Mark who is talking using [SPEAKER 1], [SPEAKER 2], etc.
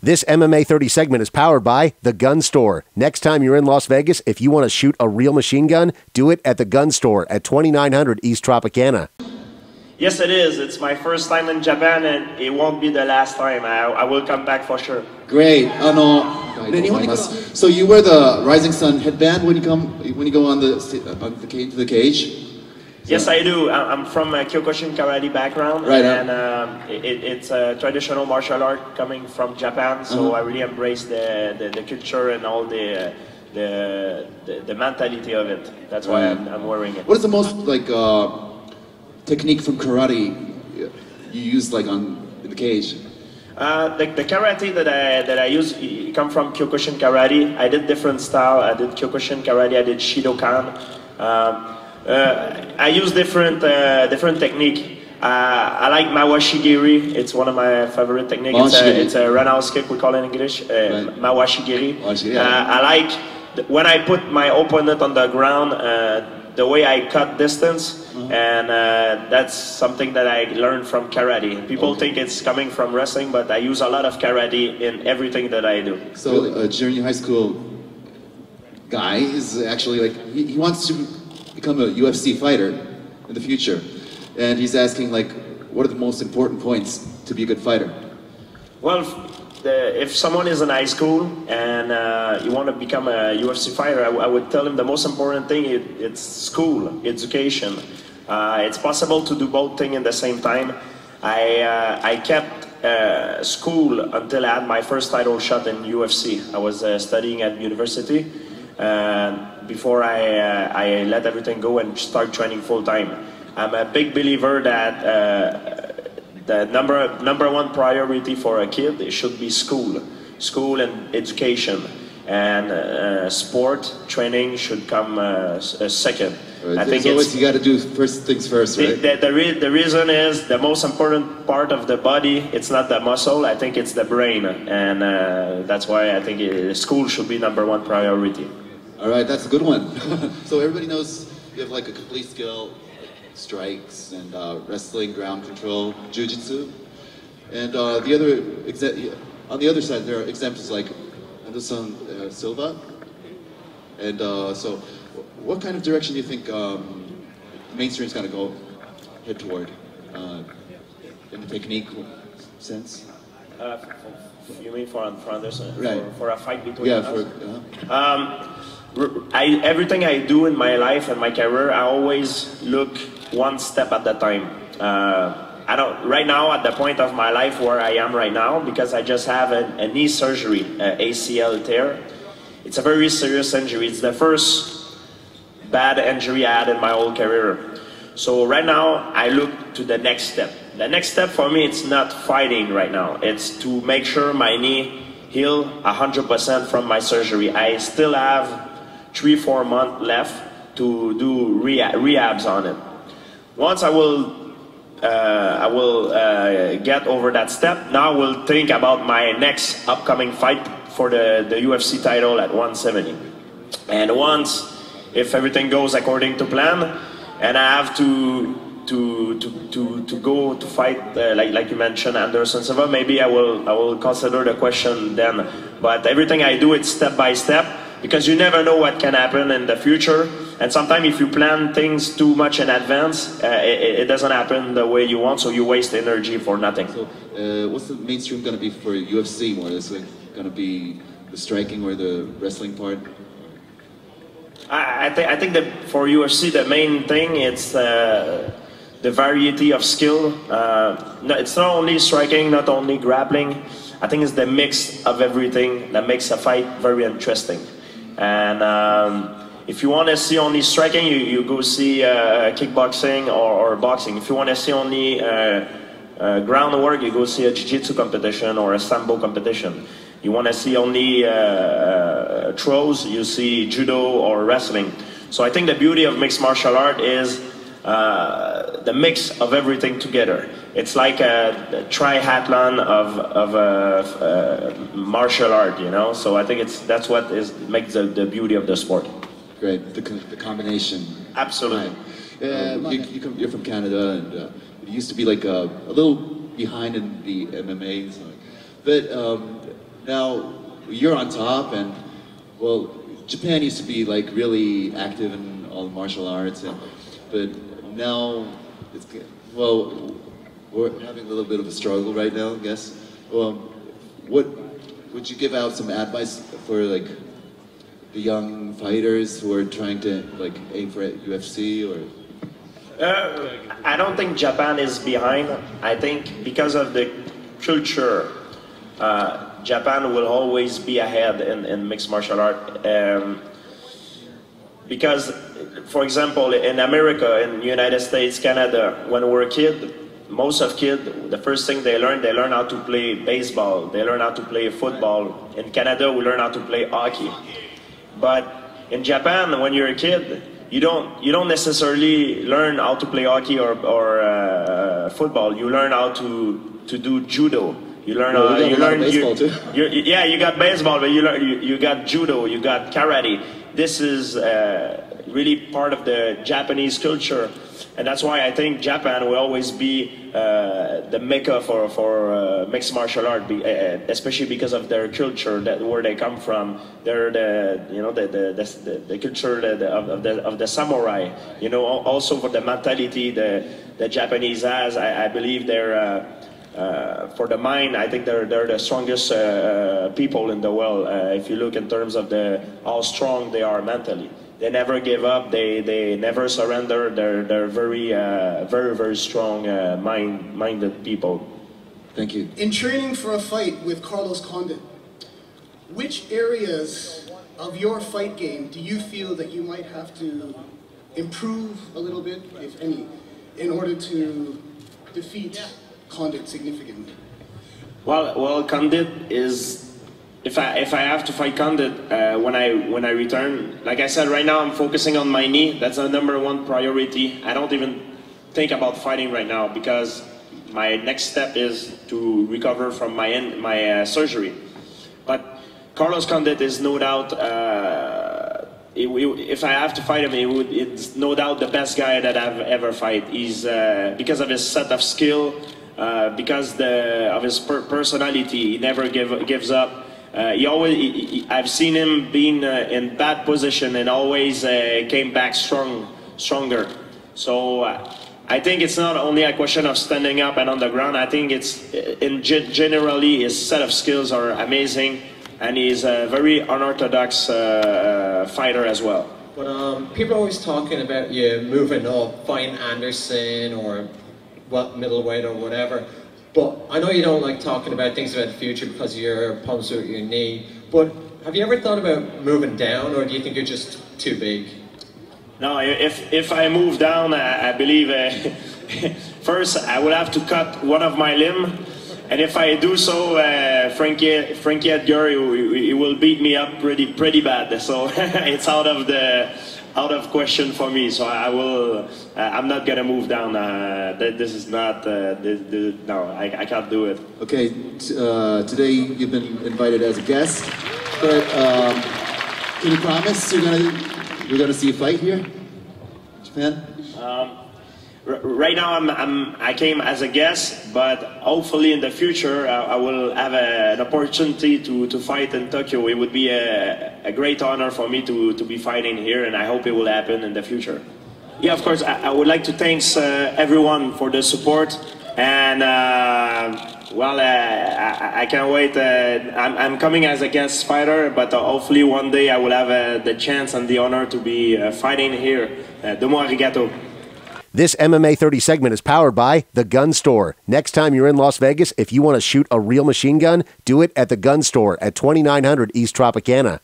[SPEAKER 1] This MMA 30 segment is powered by The Gun Store. Next time you're in Las Vegas, if you want to shoot a real machine gun, do it at The Gun Store at 2900 East Tropicana.
[SPEAKER 2] Yes, it is. It's my first time in Japan, and it won't be the last time. I will come back for sure.
[SPEAKER 3] Great. So you wear the Rising Sun headband when you go on the cage?
[SPEAKER 2] Yes, I do. I'm from a Kyokushin karate background,
[SPEAKER 3] right,
[SPEAKER 2] and it's a traditional martial art coming from Japan. So I really embrace the culture and all the mentality of it. That's why I'm wearing it.
[SPEAKER 3] What is the most technique from karate you use in the cage?
[SPEAKER 2] The karate that I use come from Kyokushin karate. I did different style. I did Kyokushin karate. I did Shidokan. I use different technique. I like Mawashigiri. It's one of my favorite techniques. It's a roundhouse kick, we call it in English. Mawashigiri. I like when I put my opponent on the ground, the way I cut distance, and that's something that I learned from karate. People think it's coming from wrestling, but I use a lot of karate in everything that I do.
[SPEAKER 3] So a junior high school guy is actually he wants to become a UFC fighter in the future, and he's asking what are the most important points to be a good fighter?
[SPEAKER 2] Well, if someone is in high school and you want to become a UFC fighter, I would tell him the most important thing it's school, education. It's possible to do both things at the same time. I kept school until I had my first title shot in UFC. I was studying at university before I let everything go and start training full time. I'm a big believer that the number one priority for a kid should be school and education, and sport training should come second.
[SPEAKER 3] Right. I think you got to do first things first, right?
[SPEAKER 2] The reason is the most important part of the body. It's not the muscle. I think it's the brain, and that's why I think school should be number one priority.
[SPEAKER 3] All right, that's a good one. So everybody knows you have a complete skill, strikes and wrestling, ground control, jiu-jitsu, and on the other side there are examples like Anderson Silva. And so, what kind of direction do you think mainstream's going to head toward in the technique sense?
[SPEAKER 2] You mean for Anderson?
[SPEAKER 3] Right.
[SPEAKER 2] For a fight between us? Everything I do in my life and my career, I always look one step at a time. I don't right now at the point of my life where I am right now, because I just have a knee surgery, ACL tear. It's a very serious injury. It's the first bad injury I had in my whole career. So right now I look to the next step. The next step for me, it's not fighting right now. It's to make sure my knee heal 100% from my surgery. I still have 3-4 months left to do rehabs on it. Once I will get over that step, now I will think about my next upcoming fight for the UFC title at 170. And once, if everything goes according to plan, and I have to go to fight like you mentioned Anderson Silva, maybe I will consider the question then. But everything I do, it's step by step, because you never know what can happen in the future. And sometimes if you plan things too much in advance, it doesn't happen the way you want, so you waste energy for nothing.
[SPEAKER 3] So what's the mainstream going to be for UFC more? Is it going to be the striking or the wrestling part?
[SPEAKER 2] I think that for UFC the main thing it's the variety of skill. It's not only striking, not only grappling. I think it's the mix of everything that makes a fight very interesting. And if you want to see only striking, you go see kickboxing or boxing. If you want to see only groundwork, you go see a jiu-jitsu competition or a sambo competition. You want to see only throws, you see judo or wrestling. So I think the beauty of mixed martial art is the mix of everything together. It's like a triathlon of martial art, you know. So I think that's what makes the beauty of the sport.
[SPEAKER 3] Great, the combination.
[SPEAKER 2] Absolutely.
[SPEAKER 3] Right. You're from Canada, and it used to be like a little behind in the MMA, but now you're on top, and well, Japan used to be like really active in all martial arts, but now it's well, we're having a little bit of a struggle right now, I guess. What would you give out some advice for like the young fighters who are trying to like aim for UFC or?
[SPEAKER 2] I don't think Japan is behind. I think because of the culture, Japan will always be ahead in mixed martial art. Because, for example, in America, in the United States, Canada, when we're a kid, most of kids, the first thing they learn how to play baseball, they learn how to play football. In Canada, we learn how to play hockey. But in Japan, when you're a kid, you don't necessarily learn how to play hockey or football. You learn how to do judo. You learn
[SPEAKER 3] baseball too.
[SPEAKER 2] Yeah, you got baseball, but you got judo, you got karate. This is really part of the Japanese culture, and that's why I think Japan will always be the mecca for mixed martial art, especially because of their culture, where they come from. They're the culture of the samurai. You know, also for the mentality the Japanese has. I believe they're. For the mind, I think they're the strongest people in the world. If you look in terms of how strong they are mentally, they never give up. They never surrender. They're very strong minded people.
[SPEAKER 3] Thank you.
[SPEAKER 4] In training for a fight with Carlos Condit, which areas of your fight game do you feel that you might have to improve a little bit, if any, in order to defeat Condit significantly?
[SPEAKER 2] Well, Condit is, if I have to fight Condit when I return, like I said, right now I'm focusing on my knee. That's the #1 priority. I don't even think about fighting right now because my next step is to recover from my surgery. But Carlos Condit is no doubt. If I have to fight him, it's no doubt the best guy that I've ever fight. He's because of his set of skill. Because of his personality, he never gives up. I've seen him being in bad position and always came back stronger. So I think it's not only a question of standing up and on the ground. I think it's generally his set of skills are amazing, and he's a very unorthodox fighter as well.
[SPEAKER 5] But people are always talking about you moving up, fighting Anderson or middleweight or whatever, but I know you don't like talking about things about the future because you're pumped with your knee, but have you ever thought about moving down, or do you think you're just too big?
[SPEAKER 2] No, if I move down, I believe first I would have to cut one of my limb, and if I do so, Frankie Edgar, he will beat me up pretty bad, so it's out of question for me. So I'm not gonna move down. This is not. No, I can't do it.
[SPEAKER 3] Okay, today you've been invited as a guest, but can you promise we're gonna see a fight here in Japan?
[SPEAKER 2] Right now I came as a guest, but hopefully in the future I will have an opportunity to fight in Tokyo. It would be a great honor for me to be fighting here, and I hope it will happen in the future. Yeah, of course, I would like to thank everyone for the support, and I can't wait. I'm coming as a guest fighter, but hopefully one day I will have the chance and the honor to be fighting here. Domo arigato.
[SPEAKER 1] This MMA 30 segment is powered by The Gun Store. Next time you're in Las Vegas, if you want to shoot a real machine gun, do it at The Gun Store at 2900 East Tropicana.